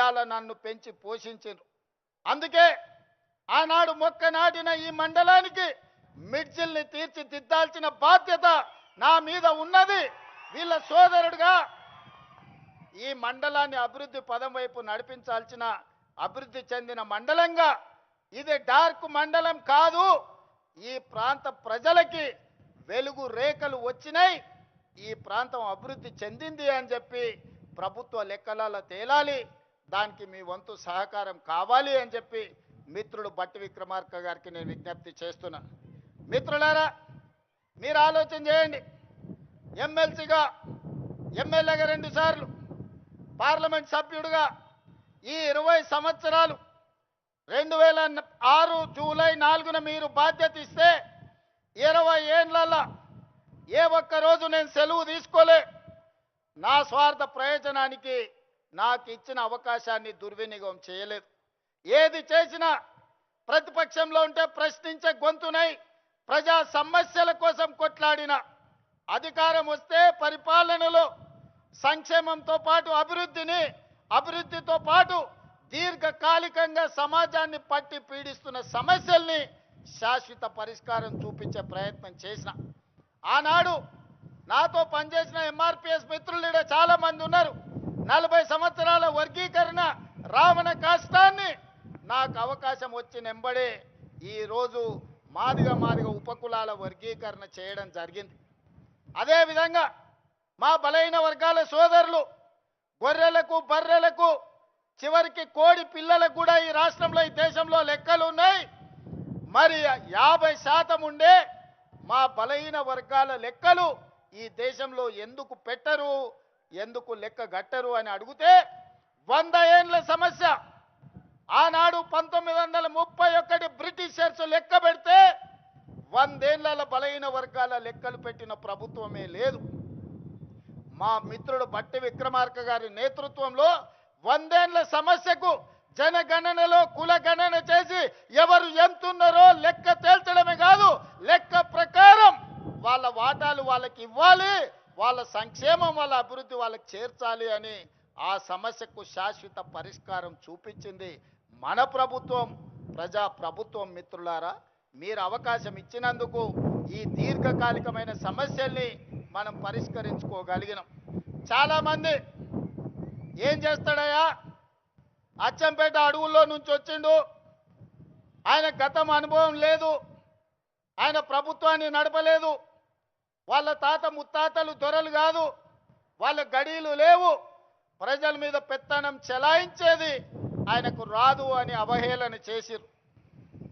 ఇవాళ నన్ను పెంచి పోషించారు. అందుకే ఆనాడు మొక్క నాటిన ఈ మండలానికి మిడ్జిల్ని తీర్చిదిద్దాల్సిన బాధ్యత నా మీద ఉన్నది. వీళ్ళ సోదరుడుగా ఈ మండలాన్ని అభివృద్ధి పదం వైపు నడిపించాల్సిన అభివృద్ధి చెందిన మండలంగా ఇది డార్క్ మండలం కాదు. ఈ ప్రాంత ప్రజలకి వెలుగు రేఖలు వచ్చినాయి. ఈ ప్రాంతం అభివృద్ధి చెందింది అని చెప్పి ప్రభుత్వ లెక్కలలో తేలాలి. దానికి మీ వంతు సహకారం కావాలి అని చెప్పి మిత్రుడు బట్టి విక్రమార్క గారికి నేను విజ్ఞప్తి చేస్తున్నా. మిత్రులారా, మీరు ఆలోచన చేయండి. ఎమ్మెల్సీగా, ఎమ్మెల్యేగా 2 సార్లు, పార్లమెంట్ సభ్యుడిగా ఈ 20 సంవత్సరాలు 2006 జూలై 4న మీరు బాధ్యత ఇస్తే 20 ఏళ్లలో ఏ ఒక్క రోజు నేను సెలవు తీసుకోలే. నా స్వార్థ ప్రయోజనానికి నాకు ఇచ్చిన అవకాశాన్ని దుర్వినియోగం చేయలేదు. ఏది చేసినా ప్రతిపక్షంలో ఉంటే ప్రశ్నించే గొంతునై ప్రజా సమస్యల కోసం కొట్లాడిన, అధికారం వస్తే పరిపాలనలో సంక్షేమంతో పాటు అభివృద్ధితో పాటు దీర్ఘకాలికంగా సమాజాన్ని పట్టి పీడిస్తున్న సమస్యల్ని శాశ్వత పరిష్కారం చూపించే ప్రయత్నం చేసిన. ఆనాడు నాతో పనిచేసిన ఎంఆర్పిఎస్ మిత్రులు చాలా మంది ఉన్నారు. 40 సంవత్సరాల వర్గీకరణ రావణ కష్టాన్ని నాకు అవకాశం వచ్చిన వెంబడే ఈరోజు మాదిగ ఉపకులాల వర్గీకరణ చేయడం జరిగింది. అదేవిధంగా మా బలైన వర్గాల సోదరులు గొర్రెలకు, బర్రెలకు, చివరికి కోడి పిల్లలకు కూడా ఈ రాష్ట్రంలో, ఈ దేశంలో లెక్కలు ఉన్నాయి. మరి 50% ఉండే మా బలహీన వర్గాల లెక్కలు ఈ దేశంలో ఎందుకు పెట్టరు, ఎందుకు లెక్క గట్టరు అని అడిగితే 100 ఏండ్ల సమస్య. ఆనాడు 1931 బ్రిటిషర్స్ లెక్క పెడితే 100 ఏళ్ల బలహీన వర్గాల లెక్కలు పెట్టిన ప్రభుత్వమే లేదు. మా మిత్రుడు బట్టి విక్రమార్క గారి నేతృత్వంలో 100 ఏళ్ల సమస్యకు జనగణనలో కులగణన చేసి ఎవరు ఎంతున్నారో లెక్క తేల్చడమే కాదు, లెక్క ప్రకారం వాళ్ళ వాటాలు వాళ్ళకి ఇవ్వాలి, వాళ్ళ సంక్షేమం, వాళ్ళ అభివృద్ధి వాళ్ళకి చేర్చాలి అని ఆ సమస్యకు శాశ్వత పరిష్కారం చూపించింది మన ప్రభుత్వం, ప్రజా ప్రభుత్వం. మిత్రులారా, మీరు అవకాశం ఇచ్చినందుకు ఈ దీర్ఘకాలికమైన సమస్యల్ని మనం పరిష్కరించుకోగలిగినాం. చాలామంది ఏం చేస్తాడయ్యా, అచ్చంపేట అడవుల్లో నుంచి వచ్చిండు, ఆయన గతం అనుభవం లేదు, ఆయన ప్రభుత్వాన్ని నడపలేదు, వాళ్ళ తాత ముత్తాతలు దొరలు కాదు, వాళ్ళ గడీలు లేవు, ప్రజల మీద పెత్తనం చెలాయించేది ఆయనకు రాదు అని అవహేళన చేసిరు.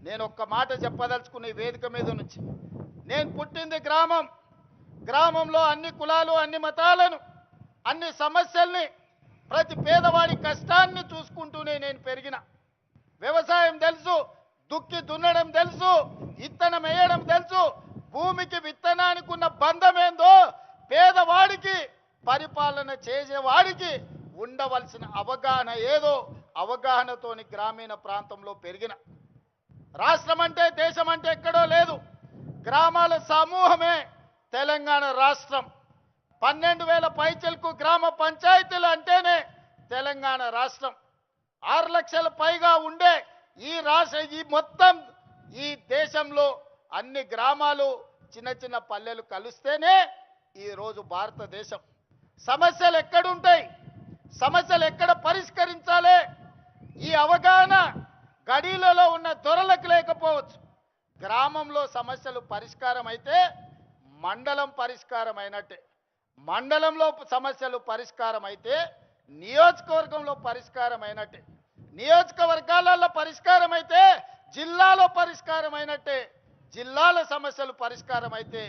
నేను ఒక్క మాట చెప్పదలుచుకున్న ఈ వేదిక మీద నుంచి, నేను పుట్టింది గ్రామంలో అన్ని కులాలు, అన్ని మతాలను, అన్ని సమస్యల్ని, ప్రతి పేదవాడి కష్టాన్ని చూసుకుంటూనే నేను పెరిగిన. వ్యవసాయం తెలుసు, దుక్కి దున్నడం తెలుసు, విత్తనం వేయడం తెలుసు. భూమికి విత్తనానికి ఉన్న బంధం ఏందో పేదవాడికి, పరిపాలన చేసేవాడికి ఉండవలసిన అవగాహన ఏదో అవగాహనతోని గ్రామీణ ప్రాంతంలో పెరిగిన. రాష్ట్రం అంటే, దేశం అంటే ఎక్కడో లేదు, గ్రామాల సమూహమే తెలంగాణ రాష్ట్రం. 12,000 పైచలకు గ్రామ పంచాయతీలు అంటేనే తెలంగాణ రాష్ట్రం. 6 లక్షల పైగా ఉండే ఈ మొత్తం ఈ దేశంలో అన్ని గ్రామాలు, చిన్న చిన్న పల్లెలు కలిస్తేనే ఈరోజు భారతదేశం. సమస్యలు ఎక్కడుంటాయి, సమస్యలు ఎక్కడ పరిష్కరించాలి, ఈ అవగాహన గడీలలో ఉన్న దొరలకు లేకపోవచ్చు. గ్రామంలో సమస్యలు పరిష్కారం అయితే మండలం పరిష్కారం అయినట్టే, మండలంలో సమస్యలు పరిష్కారం అయితే నియోజకవర్గంలో పరిష్కారం అయినట్టే, నియోజకవర్గాలలో పరిష్కారం అయితే జిల్లాలో పరిష్కారం అయినట్టే, జిల్లాల సమస్యలు పరిష్కారం అయితే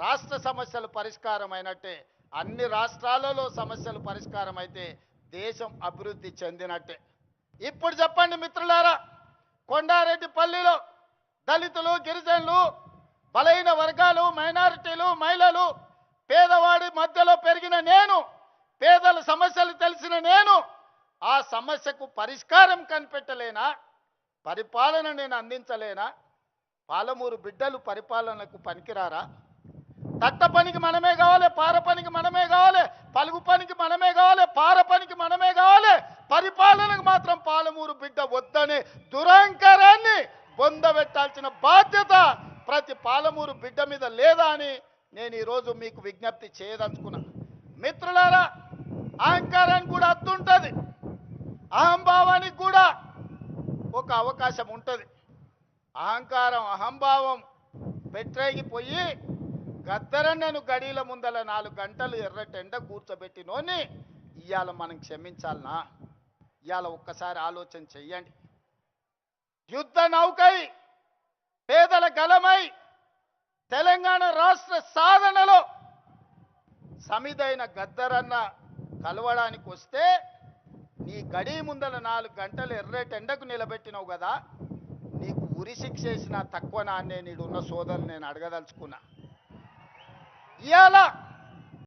రాష్ట్ర సమస్యలు పరిష్కారం అయినట్టే, అన్ని రాష్ట్రాలలో సమస్యలు పరిష్కారం అయితే దేశం అభివృద్ధి చెందినట్టే. ఇప్పుడు చెప్పండి మిత్రులారా, కొండారెడ్డిపల్లిలో దళితులు, గిరిజనులు, బలహీన వర్గాలు, మైనారిటీలు, మహిళలు, పేదవాడి మధ్యలో పెరిగిన నేను, పేదల సమస్యలు తెలిసిన నేను ఆ సమస్యకు పరిష్కారం కనిపెట్టలేనా, పరిపాలన నేను అందించలేనా? పాలమూరు బిడ్డలు పరిపాలనకు పనికిరారా? తట్ట పనికి మనమే కావాలి, పార పనికి మనమే కావాలి, పలుగు పనికి మనమే కావాలి, పార పనికి మనమే కావాలి, పరిపాలనకు మాత్రం పాలమూరు బిడ్డ వద్దనే దురహంకారాన్ని బొందబెట్టాల్సిన బాధ్యత ప్రతి పాలమూరు బిడ్డ మీద లేదా అని నేను ఈరోజు మీకు విజ్ఞప్తి చేయదలుచుకున్నా. మిత్రులారా, అహంకారానికి కూడా అద్దుంటుంది, అహంభావానికి కూడా ఒక అవకాశం ఉంటుంది. అహంకారం అహంభావం పెట్టేగిపోయి గద్దరన్నను గడిల ముందల 4 గంటలు ఎర్రటెండ కూర్చోబెట్టినోని ఇవాళ మనం క్షమించాలనా? ఇవాళ ఒక్కసారి ఆలోచన చెయ్యండి. యుద్ధ నౌకై పేదల గలమై తెలంగాణ రాష్ట్ర సాధనలో సమిదైన గద్దరన్న కలవడానికి వస్తే నీ గడి ముందల 4 గంటలు ఎర్రటెండకు నిలబెట్టినావు కదా, నీకు ఉరి శిక్ష చేసిన తక్కువ నాన్నే నీడున్న సోదరులు నేను అడగదలుచుకున్నా. ఇవాళ